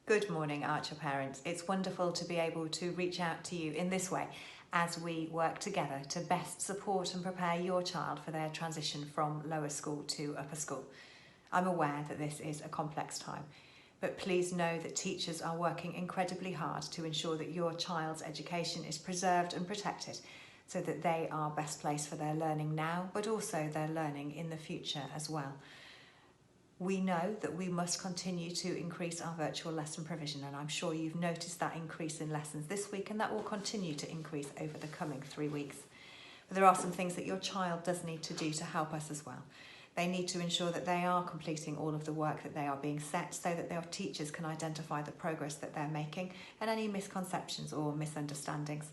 Good morning, Archer parents. It's wonderful to be able to reach out to you in this way as we work together to best support and prepare your child for their transition from lower school to upper school. I'm aware that this is a complex time, but please know that teachers are working incredibly hard to ensure that your child's education is preserved and protected so that they are best placed for their learning now, but also their learning in the future as well. We know that we must continue to increase our virtual lesson provision, and I'm sure you've noticed that increase in lessons this week, and that will continue to increase over the coming 3 weeks. But there are some things that your child does need to do to help us as well. They need to ensure that they are completing all of the work that they are being set so that their teachers can identify the progress that they're making and any misconceptions or misunderstandings.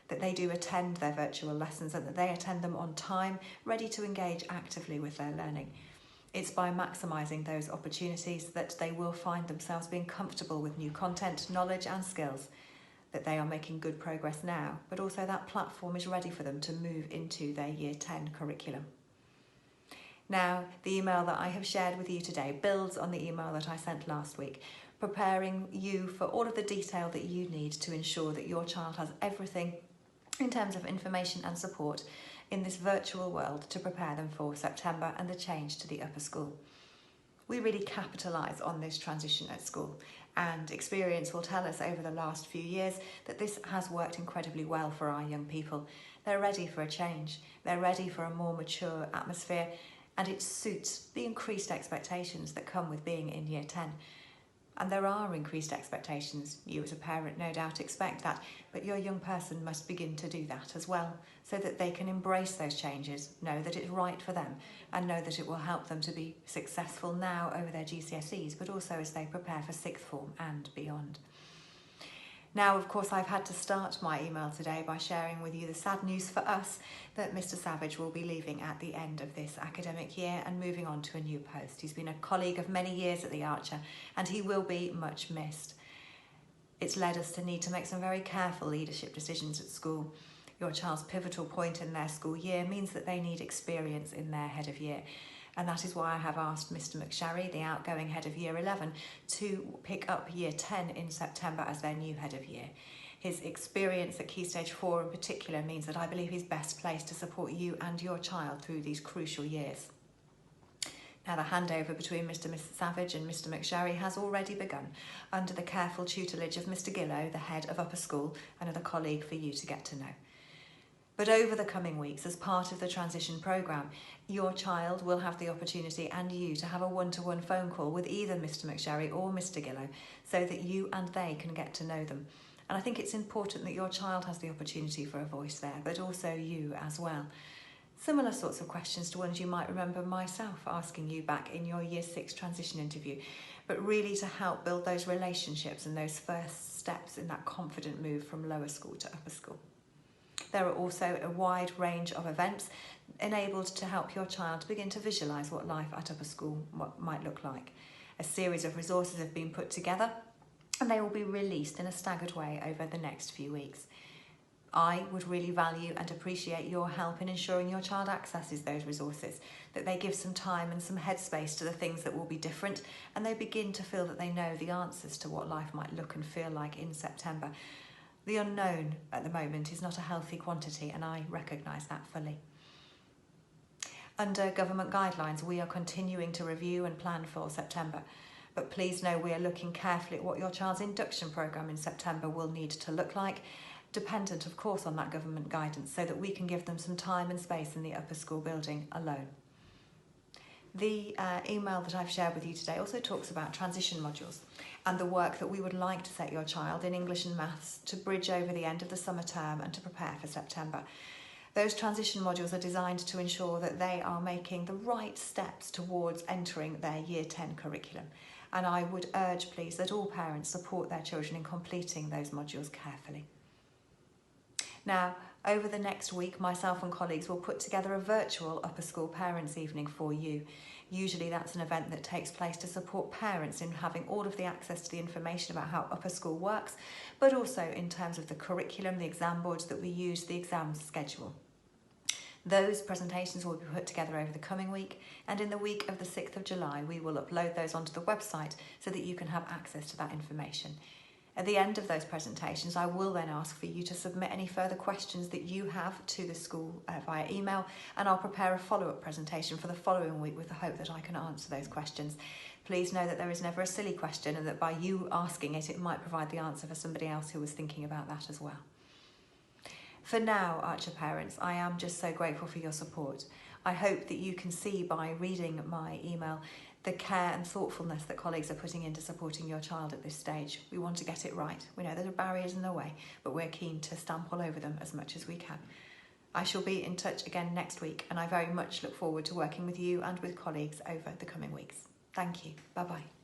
That they do attend their virtual lessons and that they attend them on time, ready to engage actively with their learning. It's by maximising those opportunities that they will find themselves being comfortable with new content, knowledge and skills, that they are making good progress now, but also that platform is ready for them to move into their Year 10 curriculum. Now, the email that I have shared with you today builds on the email that I sent last week, preparing you for all of the detail that you need to ensure that your child has everything in terms of information and support in this virtual world to prepare them for September and the change to the upper school. We really capitalise on this transition at school, and experience will tell us over the last few years that this has worked incredibly well for our young people. They're ready for a change, they're ready for a more mature atmosphere, and it suits the increased expectations that come with being in Year 10. And there are increased expectations. You as a parent no doubt expect that, but your young person must begin to do that as well, so that they can embrace those changes, know that it's right for them, and know that it will help them to be successful now over their GCSEs, but also as they prepare for sixth form and beyond. Now, of course, I've had to start my email today by sharing with you the sad news for us that Mr. Savage will be leaving at the end of this academic year and moving on to a new post. He's been a colleague of many years at the Archer, and he will be much missed. It's led us to need to make some very careful leadership decisions at school. Your child's pivotal point in their school year means that they need experience in their head of year. And that is why I have asked Mr. McSharry, the outgoing head of Year 11, to pick up Year 10 in September as their new head of year. His experience at Key Stage 4 in particular means that I believe he's best placed to support you and your child through these crucial years. Now, the handover between Mr. Savage and Mr. McSharry has already begun under the careful tutelage of Mr. Gillow, the head of upper school, another colleague for you to get to know. But over the coming weeks, as part of the transition programme, your child will have the opportunity and you to have a one-to-one phone call with either Mr. McSharry or Mr. Gillow so that you and they can get to know them. And I think it's important that your child has the opportunity for a voice there, but also you as well. Similar sorts of questions to ones you might remember myself asking you back in your Year 6 transition interview, but really to help build those relationships and those first steps in that confident move from lower school to upper school. There are also a wide range of events enabled to help your child begin to visualise what life at upper school might look like. A series of resources have been put together and they will be released in a staggered way over the next few weeks. I would really value and appreciate your help in ensuring your child accesses those resources, that they give some time and some headspace to the things that will be different, and they begin to feel that they know the answers to what life might look and feel like in September. The unknown at the moment is not a healthy quantity, and I recognise that fully. Under government guidelines, we are continuing to review and plan for September, but please know we are looking carefully at what your child's induction programme in September will need to look like, dependent of course on that government guidance, so that we can give them some time and space in the upper school building alone. The email that I've shared with you today also talks about transition modules and the work that we would like to set your child in English and Maths to bridge over the end of the summer term and to prepare for September. Those transition modules are designed to ensure that they are making the right steps towards entering their Year 10 curriculum. And I would urge, please, that all parents support their children in completing those modules carefully. Now, over the next week, myself and colleagues will put together a virtual upper school parents' evening for you. Usually that's an event that takes place to support parents in having all of the access to the information about how upper school works, but also in terms of the curriculum, the exam boards that we use, the exam schedule. Those presentations will be put together over the coming week, and in the week of the 6th of July we will upload those onto the website so that you can have access to that information. At the end of those presentations, I will then ask for you to submit any further questions that you have to the school via email, and I'll prepare a follow-up presentation for the following week with the hope that I can answer those questions. Please know that there is never a silly question, and that by you asking it, it might provide the answer for somebody else who was thinking about that as well. For now, Archer parents, I am just so grateful for your support. I hope that you can see by reading my email the care and thoughtfulness that colleagues are putting into supporting your child at this stage. We want to get it right. We know there are barriers in the way, but we're keen to stamp all over them as much as we can. I shall be in touch again next week, and I very much look forward to working with you and with colleagues over the coming weeks. Thank you. Bye-bye.